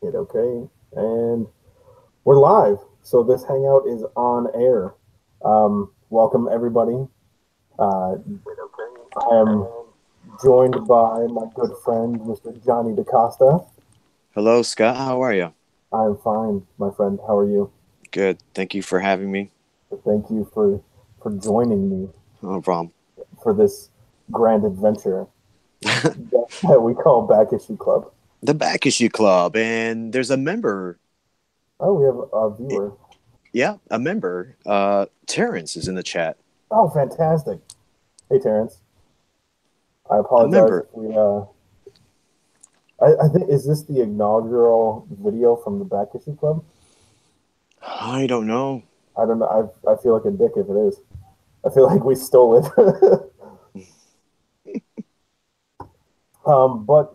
Hit okay. And we're live. So this hangout is on air. Welcome everybody. I am joined by my good friend, Mr. Johnny Dacosta. Hello, Scott. How are you? I'm fine, my friend. How are you? Good. Thank you for having me. Thank you for joining me No problem. for this grand adventure that we call Back Issue Club. The Back Issue Club, and there's a member. Oh, we have a viewer. Yeah, a member. Terrence is in the chat. Oh, fantastic. Hey, Terrence. I A apologize if member. I think, is this the inaugural video from the Back Issue Club? I don't know. I don't know. I feel like a dick if it is. I feel like we stole it. But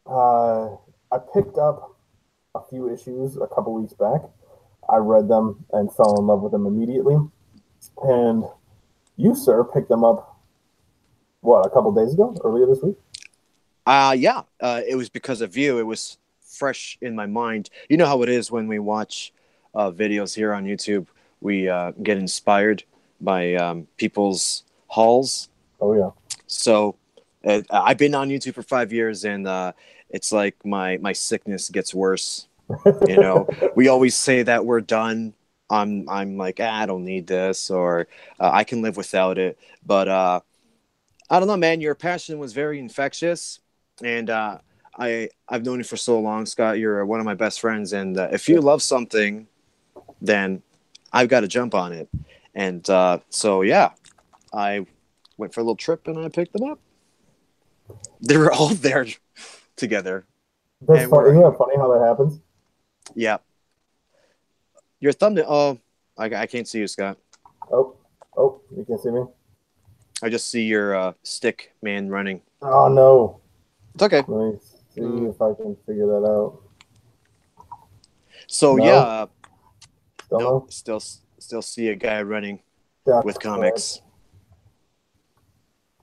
I picked up a few issues a couple weeks back. I read them and fell in love with them immediately. And you, sir, picked them up, what, a couple days ago, earlier this week? Yeah. It was because of you. It was fresh in my mind. You know how it is when we watch videos here on YouTube. We get inspired by people's hauls. Oh, yeah. So I've been on YouTube for 5 years, and it's like my sickness gets worse. You know, we always say that we're done. I'm like, I don't need this, or I can live without it. But I don't know, man. Your passion was very infectious, and I've known you for so long, Scott. You're one of my best friends, and if you love something, then I've got to jump on it. And so yeah, I went for a little trip and I picked them up. They were all there together, That's and fun. we're Isn't that funny how that happens? yeah. Your thumbnail. Oh, I can't see you, Scott. Oh, oh, you can see me? I just see your stick man running. Oh, no. It's okay. Let me see Mm. if I can figure that out. So yeah, No, still nope. no. Still see a guy running That's with correct. comics.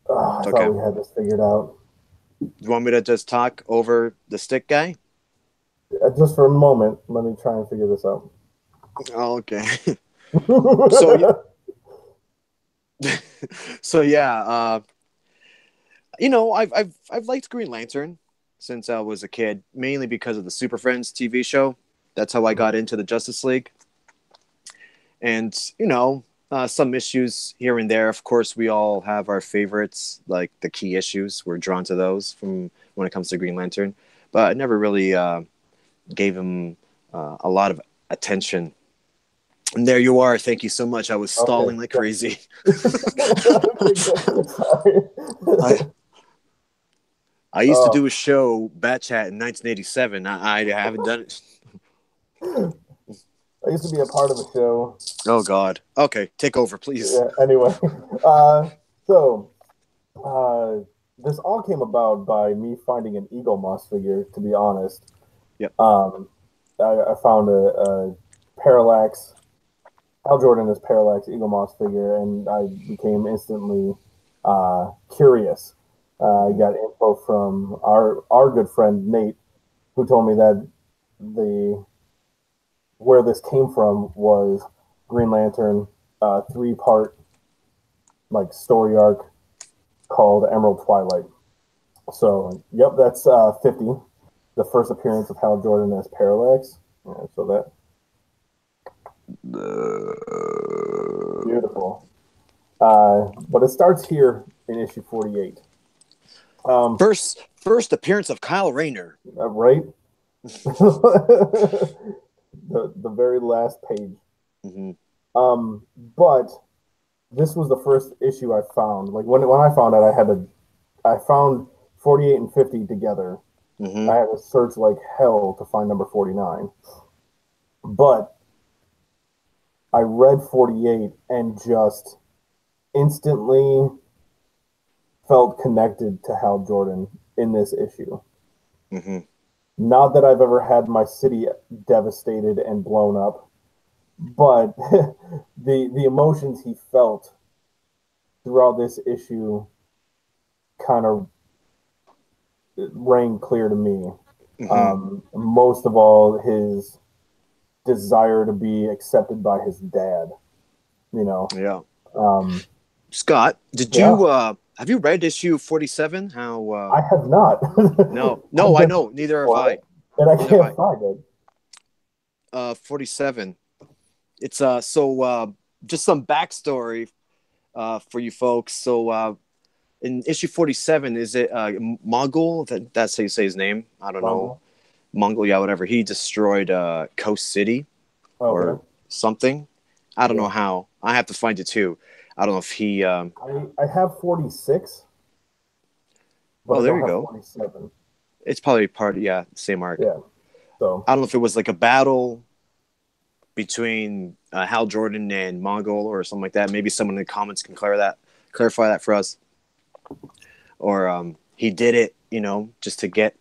Oh, It's I thought okay. we had this figured out. You want me to just talk over the stick guy? Just for a moment, let me try and figure this out. Oh, okay. So so yeah, I've liked Green Lantern since I was a kid, mainly because of the Super Friends TV show. That's how I got into the Justice League. And some issues here and there. Of course, we all have our favorites, like the key issues. We're drawn to those from when it comes to Green Lantern, but I never really gave him a lot of attention. And there you are. Thank you so much. I was Okay. stalling like crazy. Okay, good. Sorry. I I used to Oh, do a show, Bat Chat, in 1987. I haven't done it. I used to be a part of a show. Oh God. Okay, take over, please. Yeah, anyway, uh, so uh, this all came about by me finding an Eagle Moss figure. To be honest, Yep. um, I found a Parallax Hal Jordan is Parallax Eagle Moss figure, and I became instantly curious. I Mm-hmm. got info from our good friend Nate, who told me that the where this came from was Green Lantern, 3 part like story arc called Emerald Twilight. So, yep, that's 50, the first appearance of Hal Jordan as Parallax. Yeah, so that beautiful. But it starts here in issue 48. First appearance of Kyle Rayner. Right? The very last page. Mm-hmm. But this was the first issue I found. Like when I found it, I found 48 and 50 together. Mm-hmm. I had to search like hell to find number 49. But I read 48 and just instantly felt connected to Hal Jordan in this issue. Mm-hmm. Not that I've ever had my city devastated and blown up, but the emotions he felt throughout this issue kind of rang clear to me. Hmm. Most of all, his desire to be accepted by his dad. You know, Yeah. um, Scott, did yeah, you have you read issue 47? How I have not. no. No, I've I been know. looking Neither have for I. it, and I Neither have can't I. find it. 47. It's just some backstory for you folks. So in issue 47, is it Mongol? That's how you say his name. I don't know. Manga. Mongol, yeah, whatever. He destroyed Coast City Okay. or something. I don't know Yeah. how. I have to find it too. I don't know if he. I have 46, but Oh, I there don't you have go. 47. It's probably part. Yeah, same arc. Yeah. So I don't know if it was like a battle between Hal Jordan and Mongol or something like that. Maybe someone in the comments can clarify that for us. Or he did it, just to get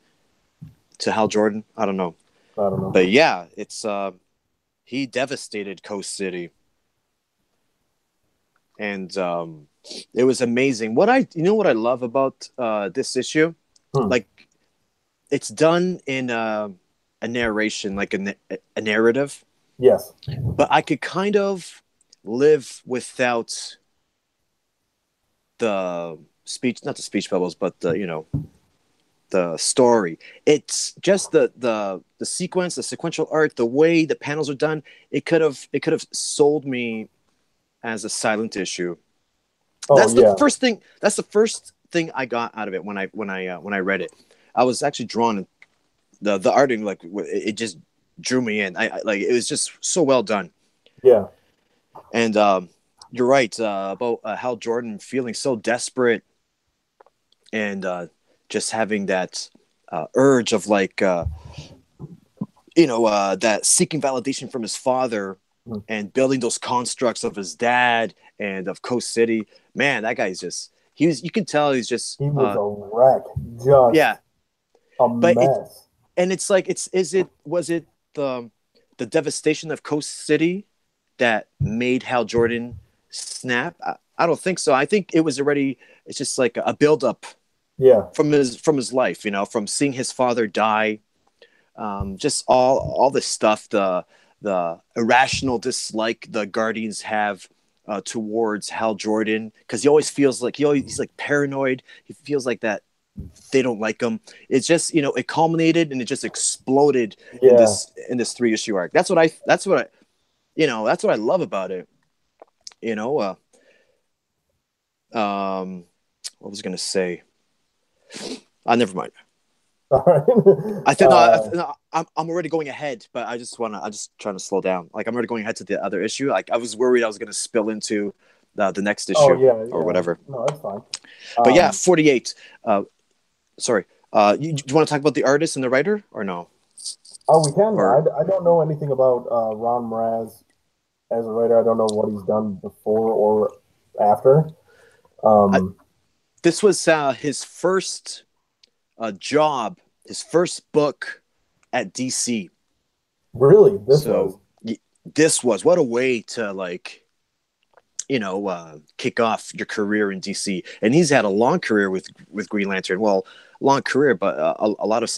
to Hal Jordan. I don't know, I don't know. but yeah, it's he devastated Coast City, and it was amazing. What I love about this issue, Hmm. like it's done in a narration, like a narrative, Yes. but I could kind of live without the speech, not the speech bubbles, but the story. It's just the sequence, the sequential art, the way the panels are done. It could have sold me as a silent issue. Oh yeah. That's the first thing I got out of it when I read it. I was actually drawn. The arting, like, it just drew me in. I like, it was just so well done. Yeah. And you're right about Hal Jordan feeling so desperate and just having that urge of, like, that seeking validation from his father Hmm. and building those constructs of his dad and of Coast City. Man, that guy's just, you can tell he's just He was a wreck. Just yeah. a But mess. it's like, was it the the devastation of Coast City that made Hal Jordan snap? I don't think so. I think it was already, it's just like a build up Yeah. from his life, from seeing his father die, just all this stuff, the irrational dislike the Guardians have towards Hal Jordan, because he always feels like he's like paranoid. He feels like that they don't like him. It's just, it culminated and it just exploded in Yeah. this 3 issue arc. That's what I love about it. You know, what was I gonna say? Never mind. All right. I think no, I'm already going ahead, but I'm just trying to slow down. Like, I'm already going ahead to the other issue. Like, I was worried I was going to spill into the next Oh issue yeah. or Yeah. whatever. No, that's fine. But yeah, Um. 48. Sorry. Do you want to talk about the artist and the writer or no? Oh, we can. Or I don't know anything about Ron Mraz as a writer. I don't know what he's done before or after. I, Um. this was his first job, his first book at DC. Really, this was. So this was, what a way to, like, kick off your career in DC. And he's had a long career with Green Lantern. Well, long career, but a lot of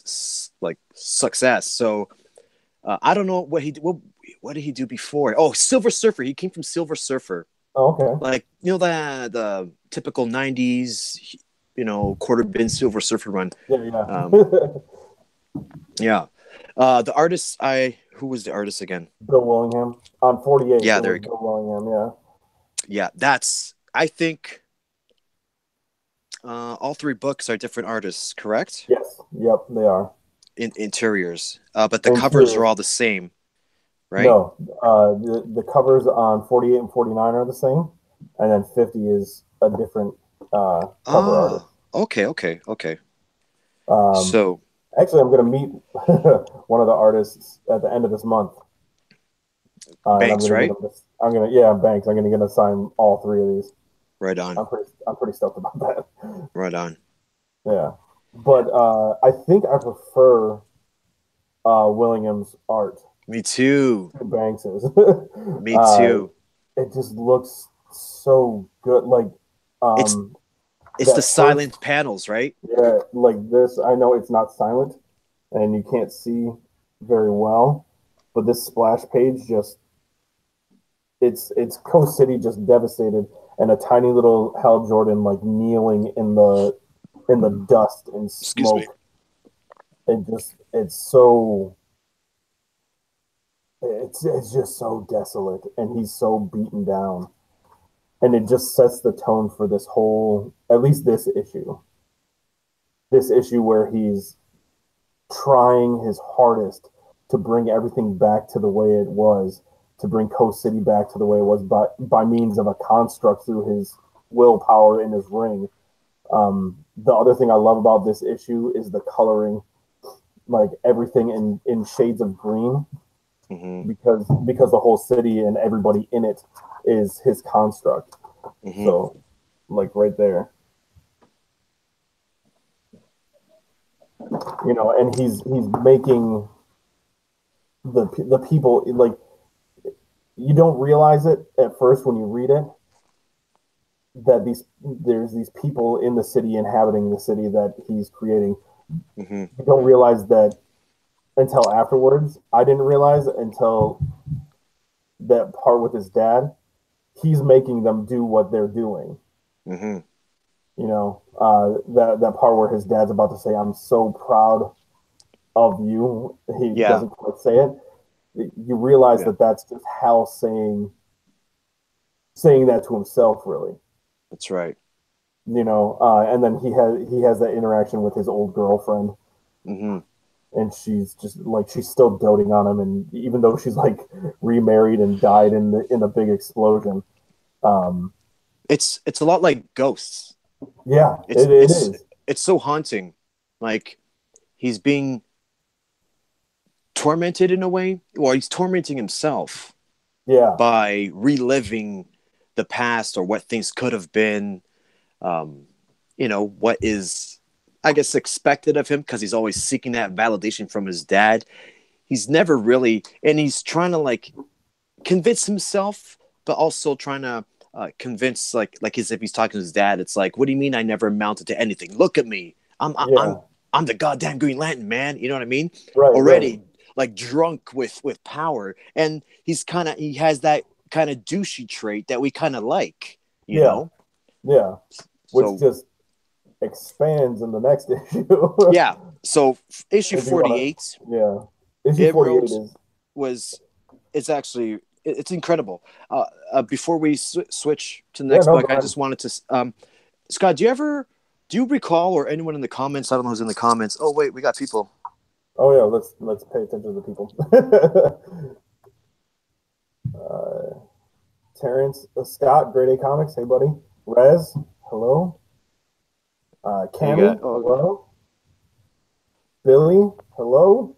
like success. So I don't know what did he do before? Oh, Silver Surfer. He came from Silver Surfer, Oh, okay. like, the typical '90s, quarter bin Silver Surfer run. Yeah. Yeah. Um, yeah. The artist, I who was the artist again? Bill Willingham on 48. It Yeah, there was you go. Bill Willingham. Yeah. Yeah, that's, I think, all 3 books are different artists, correct? Yes. Yep. They are. In interiors, but the covers are Interiors. all the same, right? No. The covers on 48 and 49 are the same, and then 50 is a different cover artist. Ah, okay, okay, okay. Um. So Actually, I'm going to meet one of the artists at the end of this month, and I'm Banks, going to get right? him. I'm going to, yeah, Banks. I'm going to get him to sign all 3 of these. Right on, I'm pretty stoked about that. right on. Yeah, but I think I prefer Willingham's art Me too. to Banks's. Me too. It just looks so good. Like It's um, it's the that first, silent panels, right? yeah, like this. I know it's not silent, and you can't see very well. But this splash page just it's Coast City just devastated, and a tiny little Hal Jordan like kneeling in the dust and Excuse me. smoke. It's so it's just so desolate, and he's so beaten down, and it just sets the tone for this whole, at least this issue where he's trying his hardest to bring everything back to the way it was, to bring Coast City back to the way it was by means of a construct through his willpower in his ring. The other thing I love about this issue is the coloring, like everything in shades of green, because the whole city and everybody in it is his construct. So, like right there, and he's making the people, like, you don't realize it at first when you read it, that there's these people in the city inhabiting the city that he's creating. You don't realize that until afterwards. I didn't realize until that part with his dad. He's making them do what they're doing. That part where his dad's about to say, "I'm so proud of you." He doesn't quite say it. You realize that that's just Hal saying that to himself, really. That's right. And then he has that interaction with his old girlfriend, and she's just like, she's still doting on him, and even though she's like remarried and died in a big explosion. It's a lot like Ghosts. Yeah, it is. It's so haunting. Like, he's being tormented in a way, or he's tormenting himself. Yeah. By reliving the past or what things could have been. What is, I guess, expected of him, because he's always seeking that validation from his dad. He's never really, and he's trying to like convince himself, but also trying to convince, like as if he's talking to his dad. It's like, what do you mean I never amounted to anything? Look at me. I'm the goddamn Green Lantern, man. You know what I mean? Right, already. Right. Like drunk with power, and he has that kind of douchey trait that we kind of like, you know? Yeah. Which just expands in the next issue. Yeah. So issue 48. Issue 48 it's actually, it's incredible. Before we switch to the next book, I just wanted to, Scott, do you recall, or anyone in the comments, I don't know who's in the comments. Oh wait, we got people. Oh yeah, let's pay attention to the people. Terrence Scott, Grade A Comics. Hey buddy. Rez, hello. Cammy, hello. Billy, hello.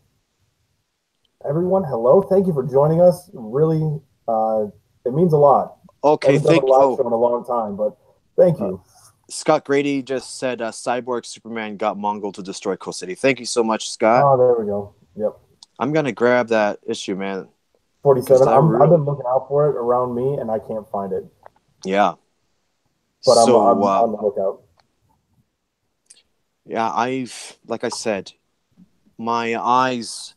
Everyone, hello. Thank you for joining us. Really, it means a lot. Okay, thank you. Show in a long time, but thank you. Scott Grady just said Cyborg Superman got Mongol to destroy Coast City. Thank you so much, Scott. Oh, there we go. Yep. I'm going to grab that issue, man. 47. I've been looking out for it around me, and I can't find it. Yeah. But I'm on the lookout. Yeah, like I said, my eyes,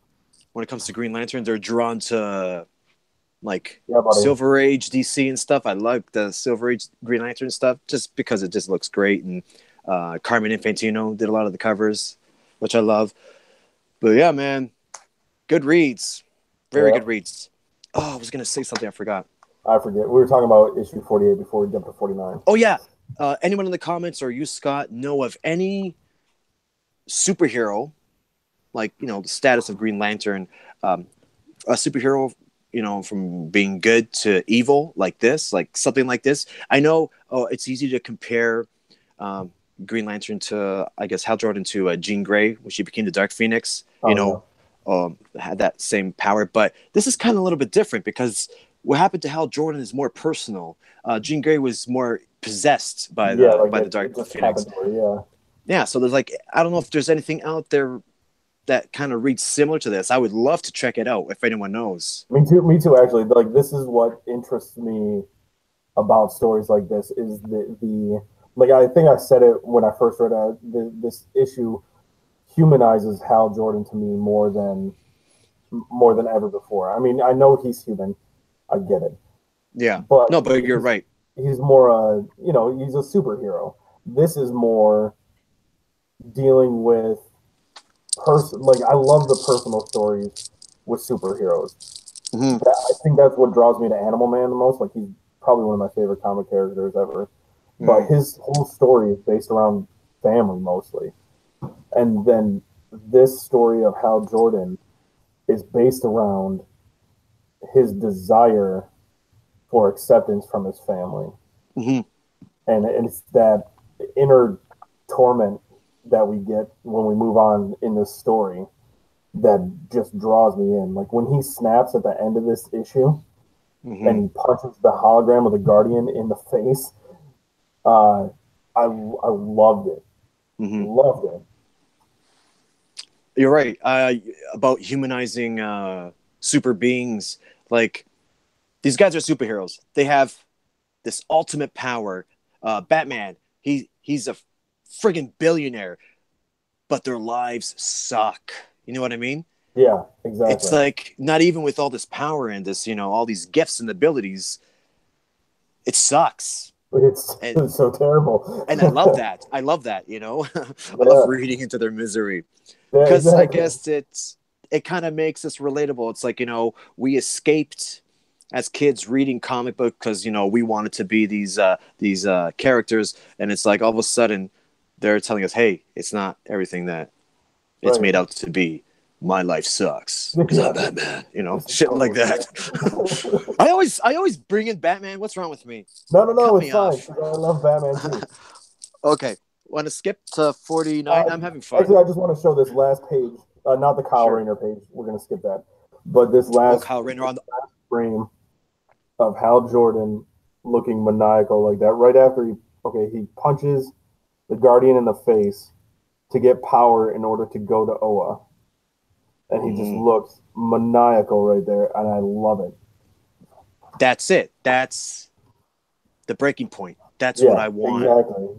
when it comes to Green Lantern, they're drawn to Silver Age DC and stuff. I like the Silver Age Green Lantern stuff just because it just looks great, and Carmen Infantino did a lot of the covers, which I love. But yeah, man, good reads, very good reads. Oh, I was gonna say something, I forgot. I forget. We were talking about issue 48 before we jumped to 49. Oh yeah, anyone in the comments or you, Scott, know of any superhero, like, the status of Green Lantern, a superhero, from being good to evil, like this, like something like this? I know it's easy to compare Green Lantern to, I guess, Hal Jordan to Jean Grey when she became the Dark Phoenix. Had that same power, but this is kind of a little bit different because what happened to Hal Jordan is more personal. Jean Grey was more possessed by the Dark Phoenix. Yeah, so there's I don't know if there's anything out there that kind of reads similar to this. I would love to check it out if anyone knows. Me too, actually. This is what interests me about stories like this, is the I think I said it when I first read this issue. humanizes Hal Jordan to me more than ever before. I mean, I know he's human, I get it, Yeah. but No, but you're right. he's more he's a superhero. This is more dealing with person. Like I love the personal stories with superheroes. Hmm. I think that's what draws me to Animal Man the most. Like he's probably one of my favorite comic characters ever. But Hmm. his whole story is based around family mostly. And then this story of Hal Jordan is based around his desire for acceptance from his family. Hmm. And it's that inner torment that we get when we move on in this story that just draws me in. Like when he snaps at the end of this issue Hmm. and he punches the hologram of the Guardian in the face, uh, I loved it. Hmm. Loved it. You're right. About humanizing super beings. Like these guys are superheroes. They have this ultimate power. Batman. He's a friggin' billionaire, but their lives suck. You know what I mean? Yeah, It's exactly. like not even with all this power and this, all these gifts and abilities, it sucks. It's, And it's so terrible. and I love that. I love that. I love Yeah, reading into their misery yeah, because I exactly. guess it kind of makes us relatable. It's like we escaped as kids reading comic book because we wanted to be these characters, and it's like all of a sudden they're telling us, hey, it's not everything that it's Right. made out to be. My life sucks because I'm Yeah, Batman. this is Shit like totally that. it. I always bring in Batman. What's wrong with me? No, no, Cut no, it's me fine off. because I love Batman too. Okay. Want to skip to 49? Uh, I'm having Actually, fun. I just want to show this last page, not the Kyle Sure. Rayner page. We're gonna skip that, but this Oh, last Kyle Rayner on the. frame of Hal Jordan looking maniacal like that. Right after he punches the Guardian in the face to get power in order to go to Oa, and he just Mhm. looks maniacal right there, and I love it. That's it. That's the breaking point. That's what Yeah, I want exactly.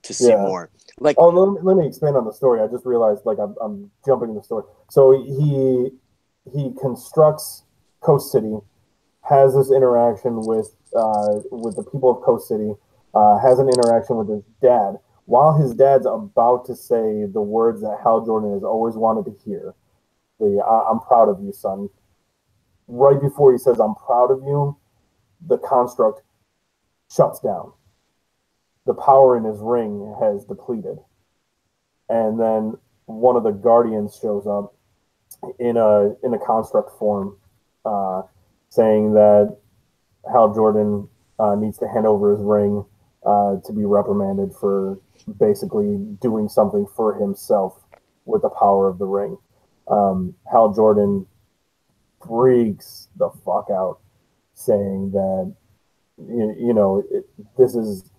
to see Yeah. more. Like, Oh, let me expand on the story. I just realized, like, I'm jumping the story. So he constructs Coast City, has this interaction with the people of Coast City, has an interaction with his dad, while his dad's about to say the words that Hal Jordan has always wanted to hear. I'm proud of you, son. Right before he says, I'm proud of you, the construct shuts down. The power in his ring has depleted. And then one of the Guardians shows up in a construct form, uh, saying that Hal Jordan needs to hand over his ring to be reprimanded for basically doing something for himself with the power of the ring. Hal Jordan freaks the fuck out, saying that this is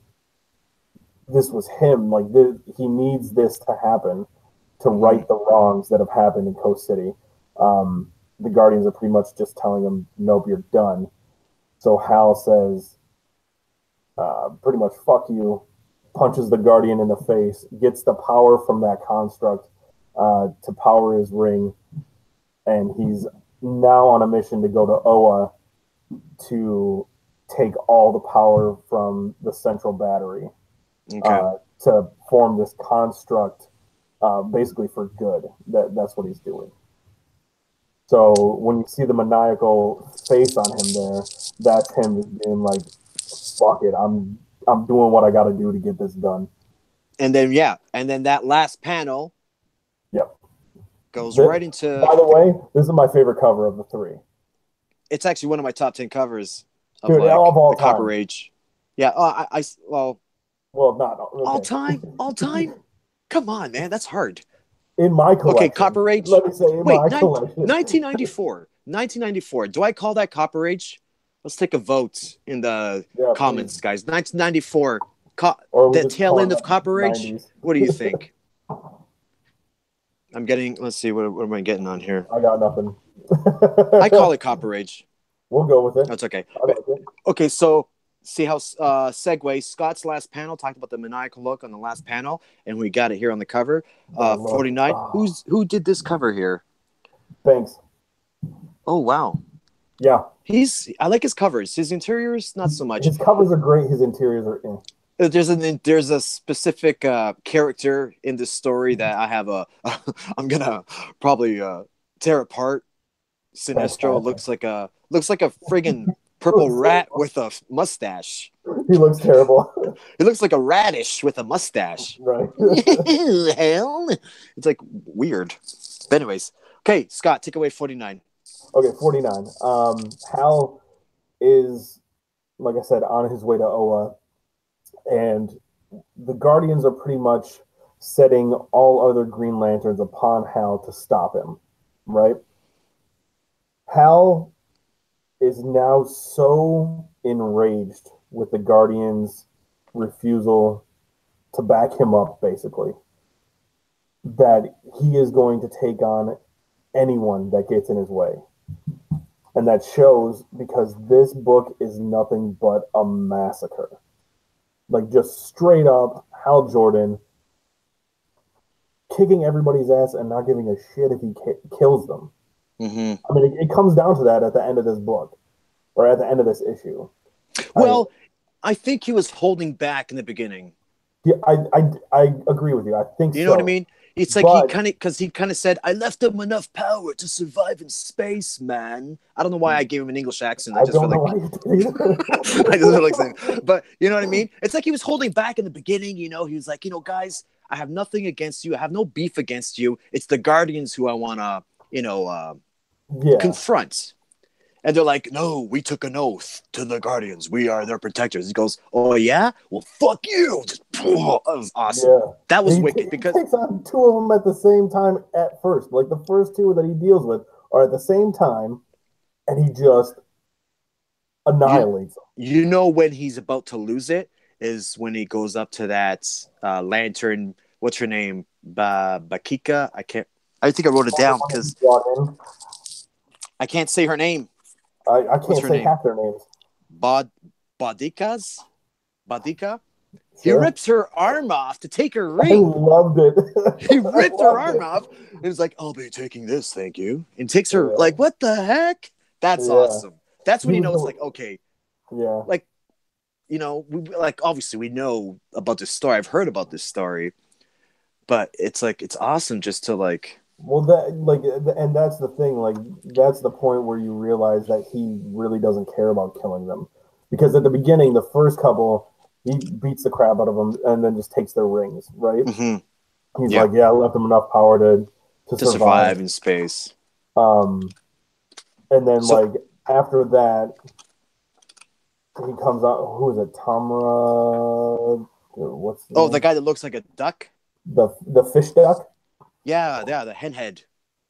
this was him. Like he needs this to happen to mhm. right the wrongs that have happened in Coast City. The Guardians are pretty much just telling him, "Nope, you're done." So Hal says, pretty much, "Fuck you," punches the Guardian in the face, gets the power from that construct to power his ring, and he's now on a mission to go to Oa to take all the power from the central battery Okay. to form this construct, basically for good. That's what he's doing. So when you see the maniacal face on him there, that's him just being like, "Fuck it, I'm doing what I got to do to get this done." And then, yeah. And then that last panel Yep. goes right into. By the way, this is my favorite cover of the three, It's actually one of my top 10 covers of dude, like of all the Copper time. Age. Yeah. Oh, well, Well, not all okay. time? All time? Come on, man. That's hard. In my Okay, collection, Copper Age. let me say in Wait, my collection. 1994. 1994. Do I call that Copper Age? Let's take a vote in the Yeah, please. comments, guys. 1994. Or are we The just tail calling end that of Copper Age. 90s? What do you think? I'm getting. Let's see. What am I getting on here? I got nothing. I call it Copper Age. We'll go with it. That's okay. I like it. Okay, so see how segue Scott's last panel talked about the maniacal look on the last panel, and we got it here on the cover. 49. Who did this cover here? Thanks. Oh wow. Yeah. I like his covers. His interiors, not so much. His covers are great. His interiors are in. There's a specific character in this story that I have I'm gonna probably tear apart. Sinestro looks like a friggin' purple rat with a mustache. He looks terrible. He looks like a radish with a mustache. Right. Hell, it's like weird. But anyways, okay, Scott, take away 49. Okay, 49. Hal is, like I said, on his way to Oa, and the Guardians are pretty much setting all other Green Lanterns upon Hal to stop him, right? Hal is now so enraged with the Guardians' refusal to back him up, basically, that he is going to take on anyone that gets in his way. And that shows because this book is nothing but a massacre. Like, just straight up Hal Jordan kicking everybody's ass and not giving a shit if he kills them. Mm-hmm. I mean, it comes down to that at the end of this book, or at the end of this issue. Well, I think he was holding back in the beginning. Yeah, I agree with you. I think you know what I mean? It's like he kind of said, "I left him enough power to survive in space, man." I don't know why I gave him an English accent. I just feel like I just feel like saying, but you know what I mean? It's like he was holding back in the beginning. You know, he was like, guys, I have nothing against you. I have no beef against you. It's the Guardians who I want to, confront. And they're like, no, we took an oath to the Guardians. We are their protectors. He goes, oh, yeah? Well, fuck you. Just, that was awesome. Yeah. That was wicked because he takes on two of them at the same time at first. Like, the first two that he deals with are at the same time, and he just annihilates them. You know when he's about to lose it is when he goes up to that lantern. What's her name? Bakika? I think I wrote it down because I can't say her name. I can't say half their names. Badika? Sure. He rips her arm off to take her ring. I loved it. He ripped her arm off and was like, I'll be taking this, thank you. And takes her, like, what the heck? That's awesome. That's when you know it's like, okay. Yeah. Like, obviously we know about this story. I've heard about this story. But it's like, it's awesome just to like... Well, and that's the thing. Like, that's the point where you realize that he really doesn't care about killing them, because at the beginning, the first couple, he beats the crap out of them and then just takes their rings, right? Mm-hmm. He's like, "Yeah, I left them enough power to survive in space." And then after that, he comes out. Who is it? Tamra? What's the guy that looks like a duck? The fish duck. Yeah, the hen head.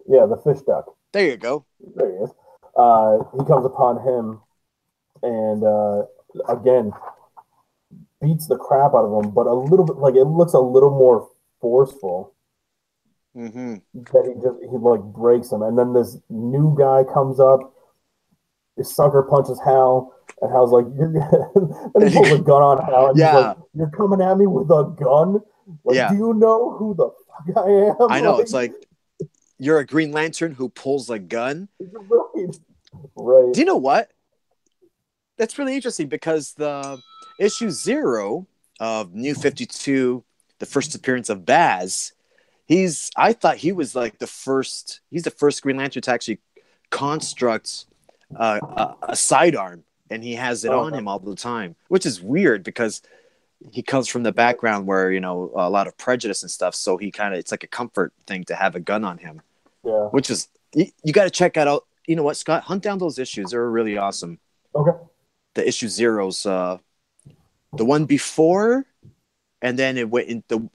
Yeah, the fish duck. There you go. There he is. He comes upon him and again beats the crap out of him, but a little bit it looks a little more forceful. Mm-hmm. That he breaks him, and then this new guy comes up. He sucker punches Hal, and Hal's like, and he pulls a gun on Hal, and he's like, "You're coming at me with a gun? Do you know who the fuck I am?" I know, it's like, you're a Green Lantern who pulls a gun? Right. Do you know what? That's really interesting, because the issue 0 of New 52, the first appearance of Baz, I thought he was like he's the first Green Lantern to actually construct a sidearm, and he has it on him all the time, which is weird because he comes from the background where, a lot of prejudice and stuff. So it's like a comfort thing to have a gun on him. Yeah. Which is, you got to check that out. You know what, Scott? Hunt down those issues. They're really awesome. Okay. The issue 0's, the one before, and then it went into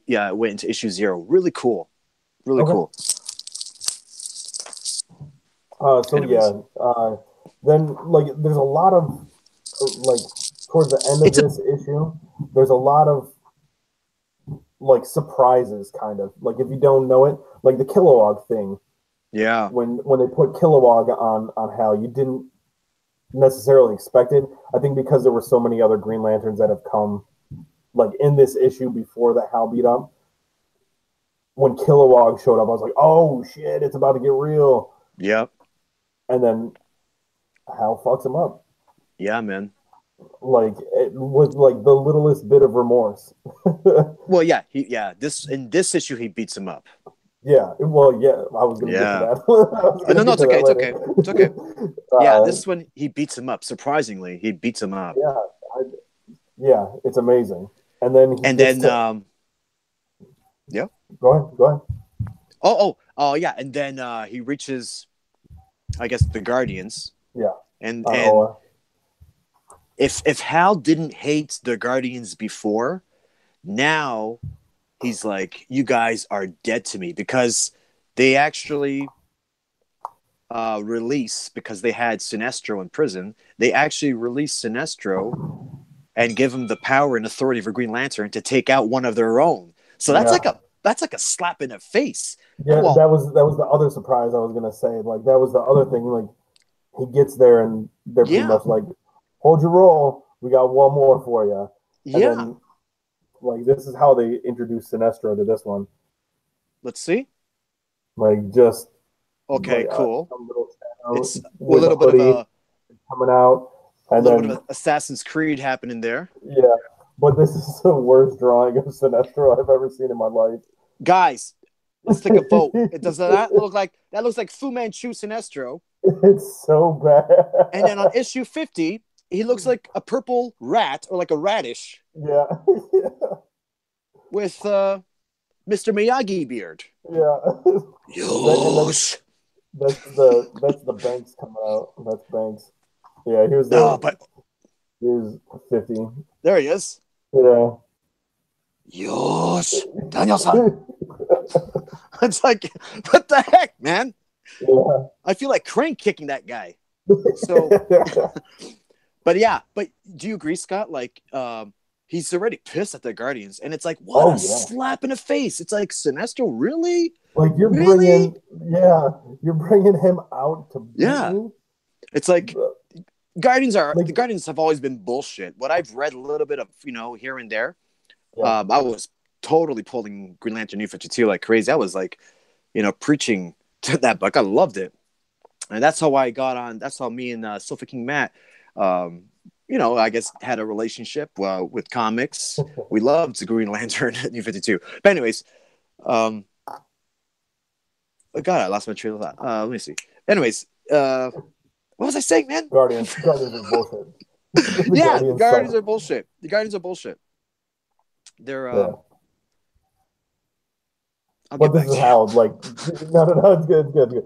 issue 0. Really cool. Really cool. Then there's a lot of towards the end of this issue, there's a lot of surprises, kind of if you don't know it, the Kilowog thing. Yeah. When they put Kilowog on Hal, you didn't necessarily expected. I think because there were so many other Green Lanterns that have come like in this issue before the Hal beat up. When Kilowog showed up, I was like, "Oh shit, it's about to get real." Yep. And then Hal fucks him up, Yeah, man. like with like the littlest bit of remorse. Well, yeah, this in this issue he beats him up. Yeah, well, yeah, I was gonna get to Yeah. that. I was Oh, gonna no, no, get it's to okay. that It's later. okay. It's okay. Yeah, uh, this one he beats him up. Surprisingly, he beats him up. yeah, I, yeah, it's amazing. And then he And gets then to yeah. go ahead. Oh, yeah. And then he reaches, I guess, the Guardians. Yeah, And on Oa. if Hal didn't hate the Guardians before, now he's like, you guys are dead to me, because they actually release, because they had Sinestro in prison. They actually release Sinestro and give him the power and authority for Green Lantern to take out one of their own. So Yeah, that's like a slap in the face. yeah, Well, that was the other surprise I was gonna say. Like that was the other thing. Like he gets there and they're pretty yeah, much like, "Hold your roll. We got one more for you." And yeah. then like this is how they introduce Sinestro to this one. Let's see. Like just Okay, like cool. a little shadow It's a with a little bit of hoodie coming out, and then Assassin's Creed happening there. yeah. But this is the worst drawing of Sinestro I've ever seen in my life. Guys, let's take a vote. It does not look like that. Looks like Fu Manchu Sinestro. It's so bad. And then on issue 50, he looks like a purple rat, or like a radish, Yeah. with Mr. Miyagi beard. Yeah. And then Yes. that's the Banks coming out. That's Banks. Yeah, No, but here's 50. there he is. Yeah. Yes. Daniel-san. It's like, what the heck, man? Yeah. I feel like Crank kicking that guy. So, but do you agree, Scott? Like, he's already pissed at the Guardians, and it's like, what a slap in the face. It's like, Sinestro, really? Like you're really? you're bringing him out to beat me. It's like the Guardians have always been bullshit. What I've read a little bit of, here and there, I was totally pulling Green Lantern New 52 like crazy. I was like, preaching to that book. I loved it. And that's how I got on. That's how me and Sofa King Matt, I guess, had a relationship with comics. We loved Green Lantern New 52. But anyways, oh God, I lost my train of thought. Let me see. Anyways, what was I saying, man? Guardians are bullshit. The Guardians are bullshit. The Guardians are bullshit. They're but this is how, like, no, it's good.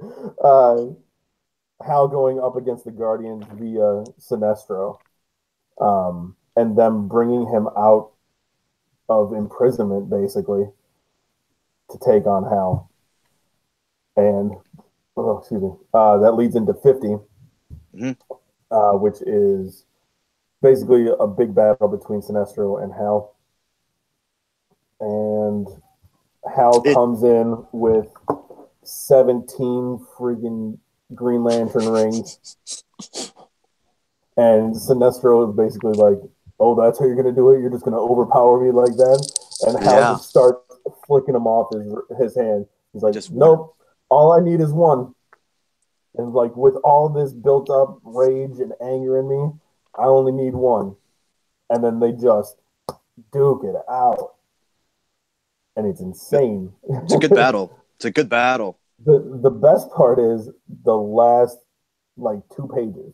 Hal going up against the Guardians via Sinestro, and them bringing him out of imprisonment, basically, to take on Hal. And, excuse me, that leads into 50, which is basically a big battle between Sinestro and Hal. And Hal comes in with 17 freaking Green Lantern rings. And Sinestro is basically like, "Oh, that's how you're going to do it? You're just going to overpower me like that?" And Hal just starts flicking him off his hand. He's like, "Nope, all I need is one." And like, with all this built up rage and anger in me, I only need one. And then they just duke it out. And it's insane. It's a good battle. The best part is the last like 2 pages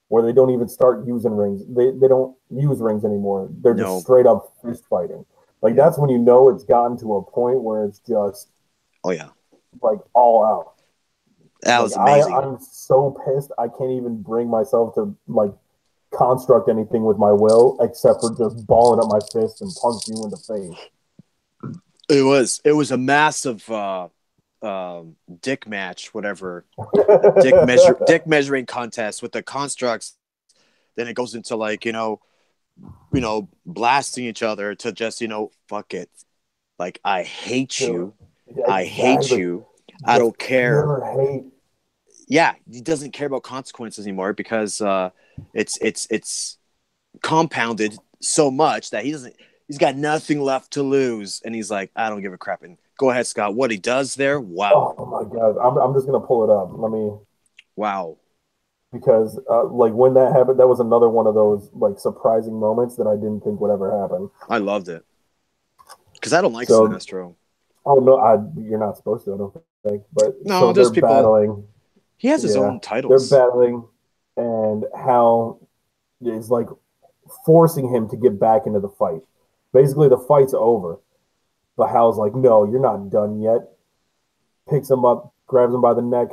where they don't even start using rings. They don't use rings anymore. They're just straight up fist fighting. Like that's when you know it's gotten to a point where it's just like all out. That was amazing. I'm so pissed I can't even bring myself to like construct anything with my will except for just balling up my fist and punch you in the face. It was a massive dick match, whatever. dick measuring contest with the constructs. Then it goes into like, blasting each other to just, fuck it. Like, I hate you. I hate you. I don't care. yeah, he doesn't care about consequences anymore because it's compounded so much that he's got nothing left to lose, and he's like, I don't give a crap. And go ahead, Scott. What he does there, wow, Oh my god, I'm just gonna pull it up. Let me wow, because like when that happened, that was another one of those like surprising moments that I didn't think would ever happen. I loved it because I don't like So, Sinestro. oh no, you're not supposed to, I don't think. But No, so they're there's people. battling. He has his Yeah, own they're titles. battling, and Hal is like forcing him to get back into the fight. Basically, the fight's over, but Hal's like, "No, you're not done yet." Picks him up, grabs him by the neck,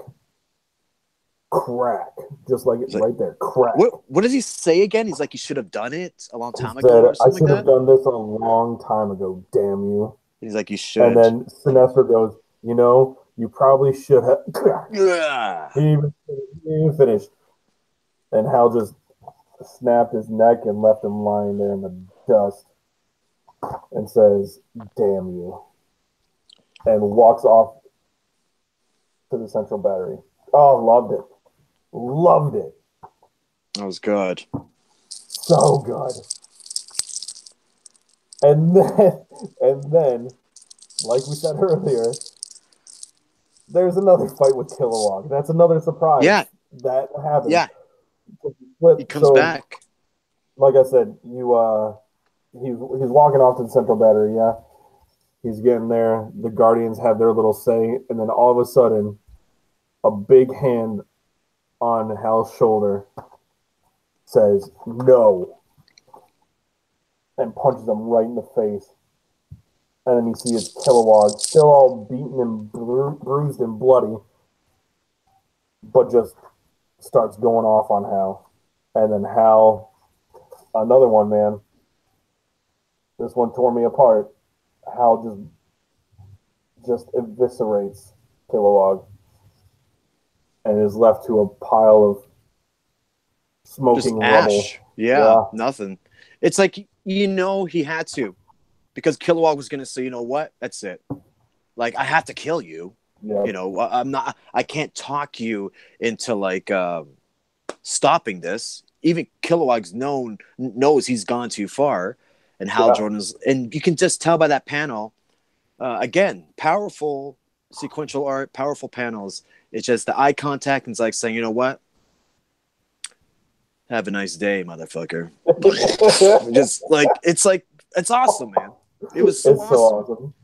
crack, just like it He's like, right there, crack. what does he say again? He's like, you should have done it a long He time ago said, or "I something like should have that. done this a long time ago. Damn you!" He's like, you And should. then Sinestro goes, "You know, you probably should have." Yeah. He even finished, and Hal just snapped his neck and left him lying there in the dust, and says, "Damn you," and walks off to the central battery. Oh, loved it. Loved it. That was good. So good. And then, and then, like we said earlier, there's another fight with Kilowog. That's another surprise Yeah, that happens. yeah. He comes So, back. like I said, he's walking off to the central battery. Yeah, he's getting there. The Guardians have their little say, and then all of a sudden, a big hand on Hal's shoulder says no and punches him right in the face. And then you see it's Kilowog, still all beaten and bruised and bloody, but just starts going off on Hal. And then Hal, another one, man. This one tore me apart. Hal just eviscerates Kilowog and is left to a pile of Just smoking rubble. ash. Yeah, Yeah, nothing. It's like, he had to. Because Kilowog was going to say, you know what? That's it. Like, I have to kill you. yeah, I can't talk you into like stopping this. Even Kilowog's knows he's gone too far, and Hal yeah. Jordan's, and you can just tell by that panel. Again, powerful sequential art, powerful panels. It's just the eye contact and it's like saying, you know what? Have a nice day, motherfucker. Just it's awesome, man. It was so It's so awesome. awesome.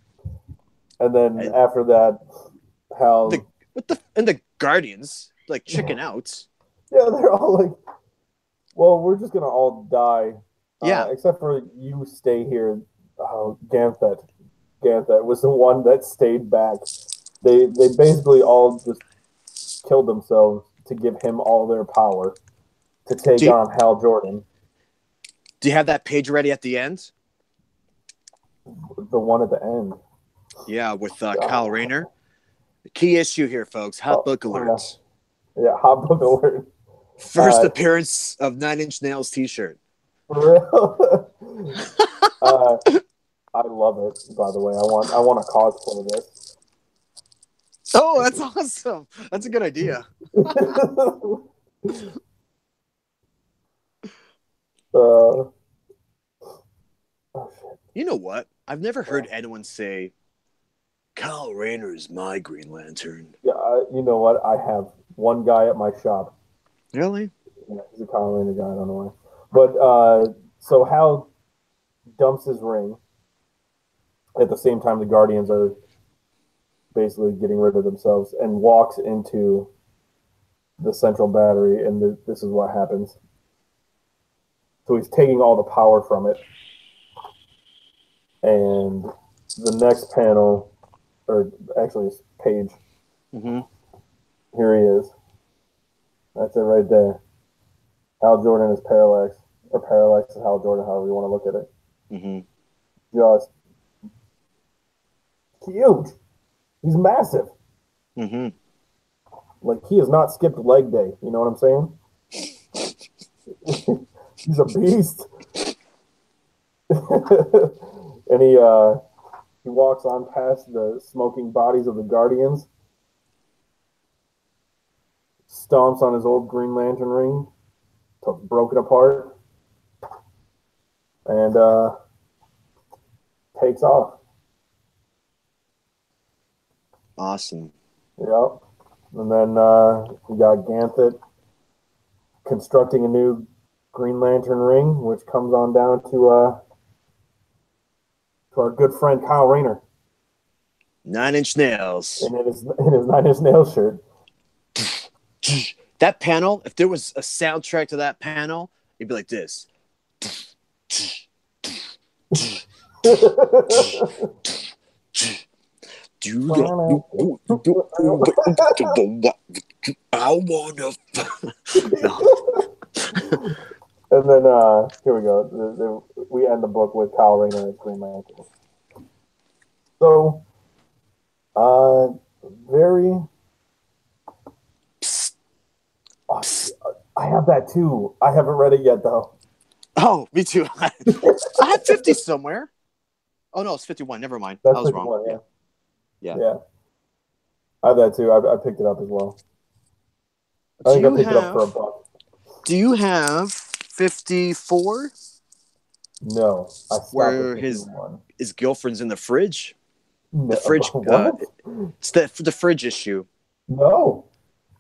And then And after that, the Hal, the Guardians like chicken out. yeah, they're all like, well, we're just gonna all die, Yeah. except for you stay here. Oh, Ganthet was the one that stayed back. They basically all just killed themselves to give him all their power to take Do you, on Hal Jordan, do you have that page ready at the end? the one at the end. Yeah, with Kyle Rayner. The key issue here, folks. Hot book alert. Yeah, hot book alert. First appearance of Nine Inch Nails T-shirt. For real. I love it. By the way, I want a cosplay of this. Oh, that's awesome. That's a good idea. Oh shit. You know what? I've never heard anyone say, Kyle Rayner is my Green Lantern. Yeah, you know what? I have one guy at my shop. Really? Yeah, he's a Colin Rainer guy. I don't know why. But so Hal dumps his ring. At the same time, the Guardians are basically getting rid of themselves and walks into the central battery, and this is what happens. So he's taking all the power from it, and the next panel, or actually it's page. Mm-hmm. Here he is. That's it right there. Hal Jordan is Parallax, or Parallax is Hal Jordan, however you want to look at it. Mm-hmm. Just huge. He's massive. Mm-hmm. Like he has not skipped leg day. You know what I'm saying? He's a beast. And he walks on past the smoking bodies of the Guardians, stomps on his old Green Lantern ring, broken apart, and takes off. Awesome. Yep. And then we got Ganthet constructing a new Green Lantern ring, which comes on down to our good friend Kyle Rayner 9 Inch Nails. in his 9 Inch Nails shirt. That panel, if there was a soundtrack to that panel, it'd be like this. I wanna. And then here we go. We end the book with Kyle Rayner as Green Lantern. So, very. I have that too. I haven't read it yet though. Oh, me too. I had 50 somewhere. Oh no, it's 51. Never mind. That's I was wrong. Yeah. Yeah. I have that too. I picked it up as well. I think I picked it up for $1. Do you have 54? No, I stopped where at his 51. girlfriend's in the fridge. No. The fridge. It's the fridge issue. No.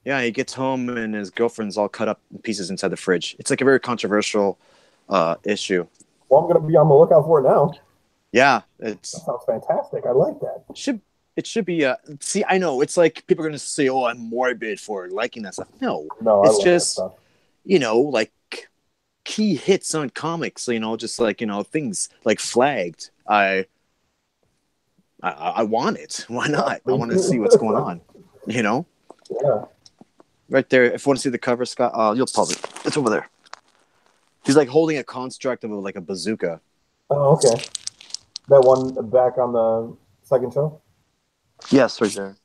Yeah, he gets home and his girlfriend's all cut up in pieces inside the fridge. It's like a very controversial issue. Well, I'm going to be on the lookout for it now. Yeah, that sounds fantastic. I like that. It should be. See, I know it's like people are going to say, "Oh, I'm morbid for liking that stuff." No, it's just like key hits on comics. Just like things like Flagged. I want it. Why not? I want to see what's going on. Yeah. Right there. If you want to see the cover, Scott, you'll probably. It's over there. He's like holding a construct of like a bazooka. Oh, okay. That one back on the second show? Yes, right there.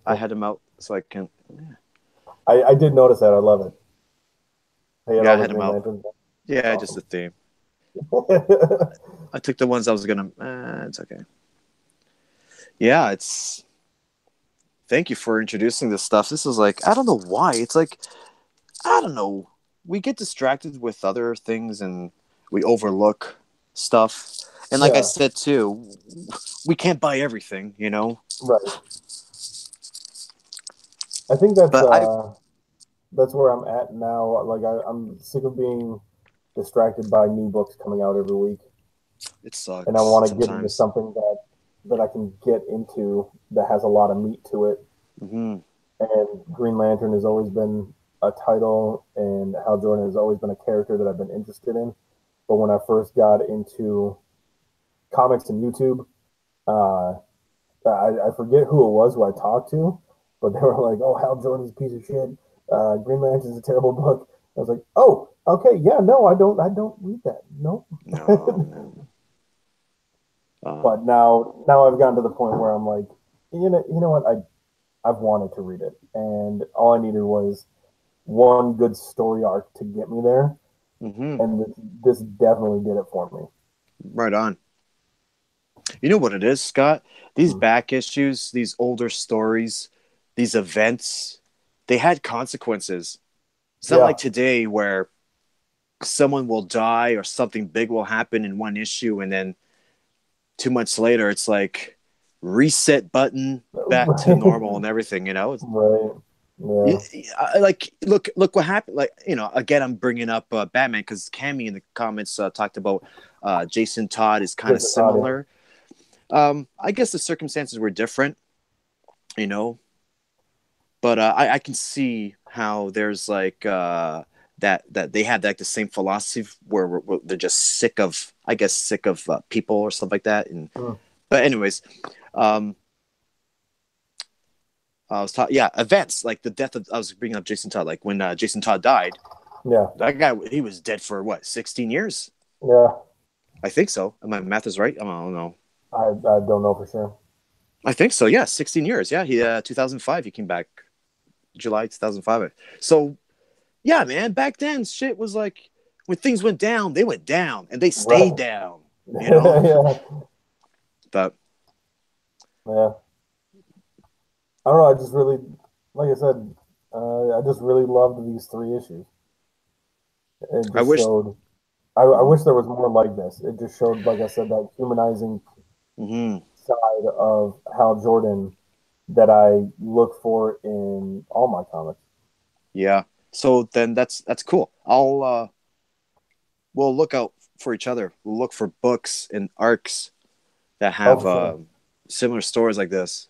I had him out so I can. Yeah. I did notice that. I love it. I had him out. Yeah, awesome. Just the theme. I took the ones I was gonna. It's okay. Yeah, it's. Thank you for introducing this stuff. This is like, I don't know why. It's like, I don't know. We get distracted with other things and we overlook stuff. And like I said too, we can't buy everything, Right. I think that's where I'm at now. Like I'm sick of being distracted by new books coming out every week. It sucks. And I want to get into something that I can get into that has a lot of meat to it. Mm-hmm. And Green Lantern has always been a title, and Hal Jordan has always been a character that I've been interested in. But when I first got into comics and YouTube, I forget who it was who I talked to, but they were like, "Oh, Hal Jordan's a piece of shit. Green Lantern's a terrible book." I was like, "Oh, okay, yeah, no, I don't read that. Nope." No. But now I've gotten to the point where I'm like, you know what, I've wanted to read it, and all I needed was one good story arc to get me there, and this definitely did it for me. Right on. You know what it is, Scott? These back issues, these older stories, these events, they had consequences. It's not like today where someone will die or something big will happen in one issue, and then 2 months later, it's like reset button back to normal and everything. It's, right. Yeah. Like look what happened. Like again, I'm bringing up Batman because Cammy in the comments talked about Jason Todd is kind of similar. I guess the circumstances were different, but I can see how there's like that they have like the same philosophy where they're just sick of people or stuff like that. And but anyways, I was events like the death of, I was bringing up Jason Todd, like when Jason Todd died. Yeah, that guy, he was dead for what, 16 years? Yeah, I think so. My math is right. I don't know. I don't know for sure. I think so. Yeah, 16 years. Yeah, he 2005 he came back, July 2005. So yeah, man, back then shit was like when things went down, they went down and they stayed down. Yeah. But yeah, I don't know. I just really, like I said, I I just really loved these 3 issues. It I just wish. showed. I Mhm. wish there was more like this. It just showed, like I said, that humanizing Mhm. side of Hal Jordan that I look for in all my comics. Yeah. So then that's cool. We'll look out for each other. We'll look for books and arcs that Oh, have for sure. similar stories like this.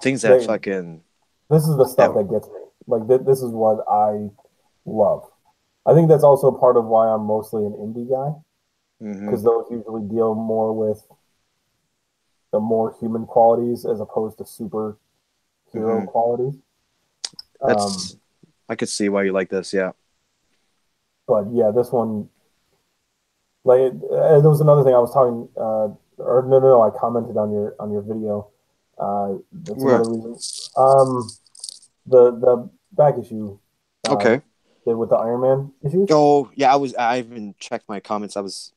Things that They, fucking this is the stuff that. that gets me. Like this is what I love. I think that's also part of why I'm mostly an indie guy Hmm. because those usually deal more with the more human qualities as opposed to superhero Hmm. qualities. Um, That's I could see why you like this. Yeah. but yeah, this one, like, there was another thing I was talking, or no, I commented on your video. That's Where? another reason. Um, the back issue, uh, Okay. did with the Iron Man issues. Oh yeah, I haven't checked my comments. I was.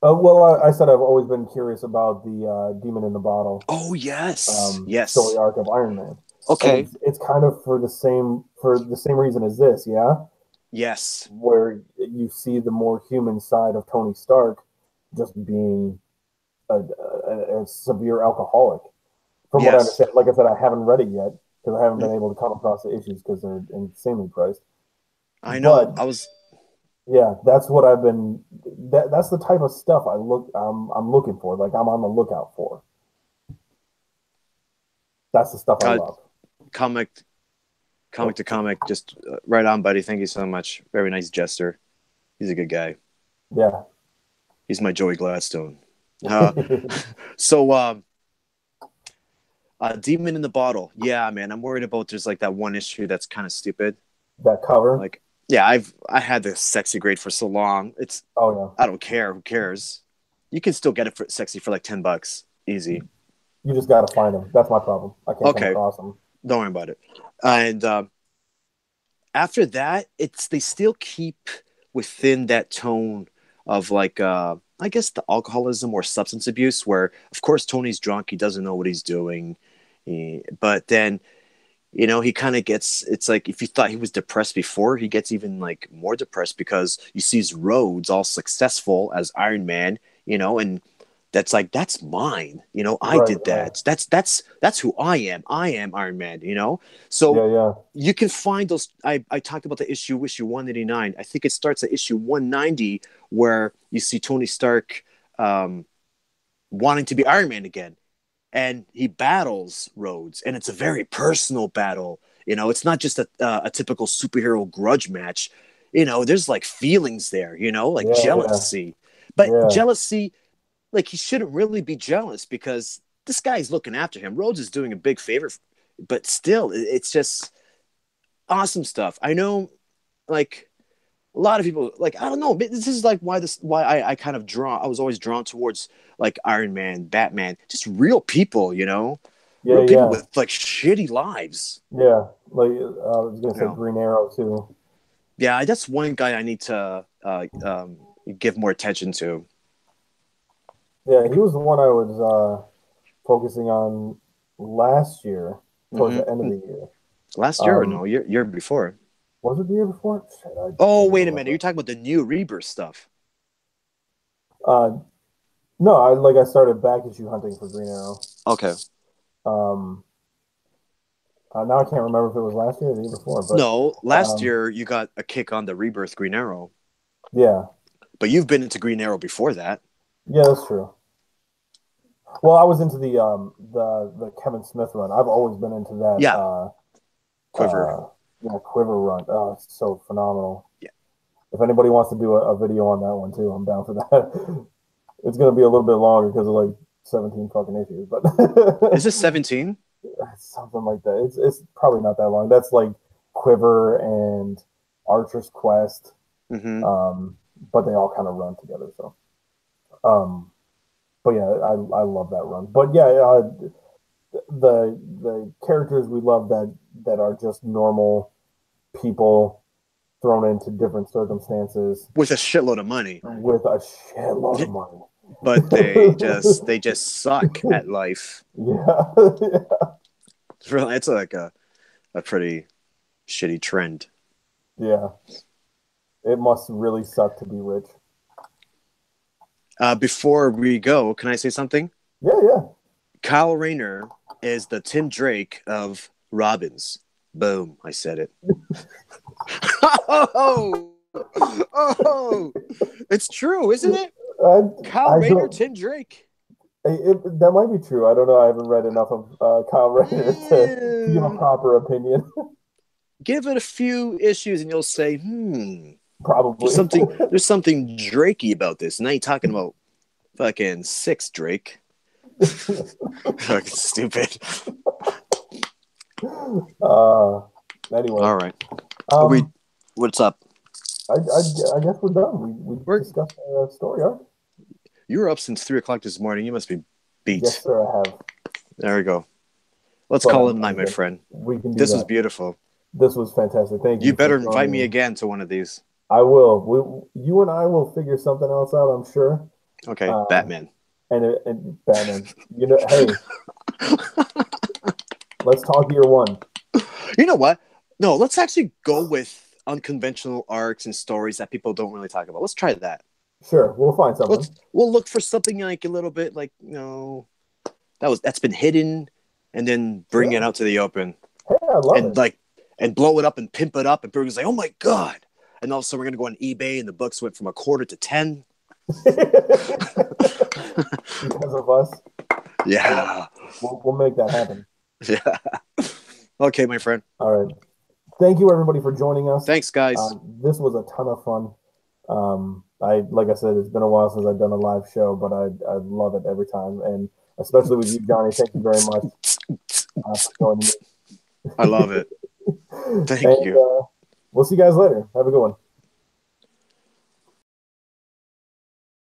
Well, I said I've always been curious about the Demon in the Bottle Oh yes, story yes. arc of Iron Man, and Okay. it's kind of for the same reason as this, yeah, Yes. where you see the more human side of Tony Stark just being a severe alcoholic. From what I Yes. understand, like I said, I haven't read it yet because I haven't been able to come across the issues because they're insanely priced. I know. But I was. yeah, that's what I've been. That's the type of stuff I'm looking for. Like I'm on the lookout for. That's the stuff I Uh, love. comic Oh, to comic, just right on, buddy. Thank you so much. Very nice jester. He's a good guy. yeah. He's my Joey Gladstone. Uh, so, Demon in the Bottle. Yeah, man. I'm worried about there's like that one issue that's kind of stupid. That cover. Like, yeah, I had the sexy grade for so long. It's Oh yeah. I don't care. Who cares? You can still get it for sexy for like $10, easy. You just got to find them. That's my problem. I can't come Okay, across them. don't worry about it. And after that, it's they still keep within that tone of like I guess the alcoholism or substance abuse, where of course Tony's drunk, he doesn't know what he's doing, but then he kind of gets, it's like if you thought he was depressed before, he gets even like more depressed because you see his Rhodes all successful as Iron Man, and that's like that's mine, I Right. did Right. that. That's who I am. I am Iron Man, so Yeah. Yeah. you can find those. I talked about the issue 189. I think it starts at issue 190 where you see Tony Stark um, wanting to be Iron Man again, and he battles Rhodes, and it's a very personal battle. It's not just a typical superhero grudge match. There's like feelings there. Like Yeah. Yeah. jealousy, but Yeah. jealousy, like he shouldn't really be jealous because this guy's looking after him. Rhodes is doing a big favor, but still, it's just awesome stuff. I know, like a lot of people, like I don't know. This is like why I kind of draw. I was always drawn towards like Iron Man, Batman, just real people. Yeah. Real people Yeah. with like shitty lives. Yeah. Like I was gonna You say know, Green Arrow too. yeah, that's one guy I need to give more attention to. Yeah, he was the one I was focusing on last year, towards the end of Hmm. the year. Last year or Um, no, year before. was it the year before? Shit, I Oh, can't even wait a minute, remember. you're talking about the new Rebirth stuff. Uh, no, I started back issue hunting for Green Arrow. Okay. Um, now I can't remember if it was last year or the year before, but No, last um, year you got a kick on the Rebirth Green Arrow, yeah, but you've been into Green Arrow before that. yeah, that's true. Well, I was into the Kevin Smith run. I've always been into that Yeah, Quiver. Quiver run. Oh, it's so phenomenal. Yeah. If anybody wants to do a video on that one too, I'm down for that. It's gonna be a little bit longer because of like 17 fucking issues, but Is this 17? something like that. It's probably not that long. That's like Quiver and Archer's Quest, Mm-hmm. um, but they all kind of run together. So, um, but yeah, I love that run. But yeah, the characters we love that are just normal people thrown into different circumstances With a shitload of money. with a shitload of money. But they just suck at life. Yeah, It's really, it's like a pretty shitty trend. Yeah, it must really suck to be rich. Before we go, can I say something? Yeah, yeah. Kyle Rayner is the Tim Drake of Robins. Boom, I said it. Oh, oh, it's true, isn't it? Kyle I Rayner, don't. Tim Drake. That might be true. I don't know. I haven't read enough of Kyle Rayner to give a proper opinion. Give it a few issues, and you'll say, Probably. there's something Drakey about this. Now you're talking about fucking six Drake. Fucking stupid. Anyway, All right. um, What's up? I guess we're done. We discussed our story arc. You were up since 3 o'clock this morning. You must be beat. Yes, sir. I have. There we go. Let's call it a night, my friend. We can do this that. was beautiful. This was fantastic. Thank you. You better invite me again to one of these. I will. You and I will figure something else out, I'm sure. Okay, Batman. And Batman. You know, hey, let's talk year one. You know what? No, let's actually go with unconventional arcs and stories that people don't really talk about. Let's try that. Sure, we'll find something. We'll look for something like a little bit like that's been hidden, and then bring it out to the open. Hey, I love it. And blow it up and pimp it up, and people are like, "Oh my god!" And also, we're gonna go on eBay, and the books went from $1 to $10 because of us. Yeah, we'll make that happen. Yeah. Okay, my friend. All right. Thank you, everybody, for joining us. Thanks, guys. This was a ton of fun. Like I said, it's been a while since I've done a live show, but I love it every time, and especially with you, Johnny. Thank you very much for joining me. I love it. Thank you. We'll see you guys later. Have a good one.